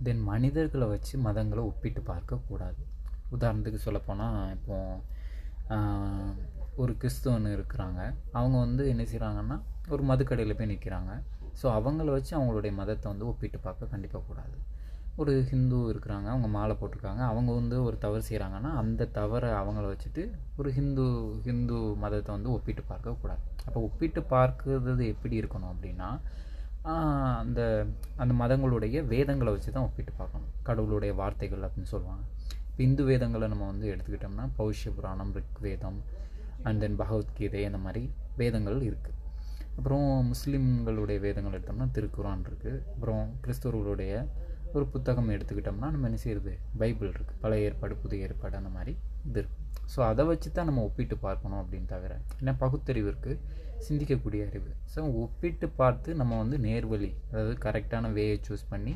தென் மனிதர்களை வச்சு மதங்களை ஒப்பிட்டு பார்க்கக்கூடாது. உதாரணத்துக்கு சொல்லப்போனால், ஒரு கிறிஸ்துவன் இருக்கிறாங்க. அவங்க என்ன செய்கிறாங்கன்னா, ஒரு மதுக்கடையில் போய் நிற்கிறாங்க. ஸோ அவங்கள வச்சு அவங்களுடைய மதத்தை ஒப்பிட்டு பார்க்க கண்டிப்பாக கூடாது. ஒரு ஹிந்து இருக்கிறாங்க, அவங்க மாலை போட்டிருக்காங்க. அவங்க ஒரு தவறு செய்கிறாங்கன்னா, அந்த தவறை அவங்கள வச்சுட்டு ஒரு ஹிந்து மதத்தை ஒப்பிட்டு பார்க்கக்கூடாது. அப்போ ஒப்பிட்டு பார்க்குறது எப்படி இருக்கணும் அப்படின்னா, அந்த அந்த மதங்களுடைய வேதங்களை வச்சு தான் ஒப்பிட்டு பார்க்கணும். கடவுளுடைய வார்த்தைகள் அப்படின்னு சொல்லுவாங்க. இப்போ இந்து வேதங்களை நம்ம எடுத்துக்கிட்டோம்னா பௌஷ்ய புராணம், ரிக் வேதம், அண்ட் தென் பகவத்கீதை, அந்த மாதிரி வேதங்கள் இருக்குது. அப்புறம் முஸ்லீம்களுடைய வேதங்கள் எடுத்தோம்னா திருக்குரான் இருக்குது. அப்புறம் கிறிஸ்தவர்களுடைய ஒரு புத்தகம் எடுத்துக்கிட்டோம்னா நம்ம என்ன செய்யுது, பைபிள் இருக்குது. பழைய ஏற்பாடு, புதிய ஏற்பாடு, அந்த மாதிரி இது இருக்குது. ஸோ அதை வச்சு தான் நம்ம ஒப்பிட்டு பார்க்கணும் அப்படின்னு தவிர, ஏன்னா பகுத்தறிவு இருக்குது, சிந்திக்கக்கூடிய அறிவு. ஸோ ஒப்பிட்டு பார்த்து நம்ம நேர்வழி, அதாவது கரெக்டான வேயை சூஸ் பண்ணி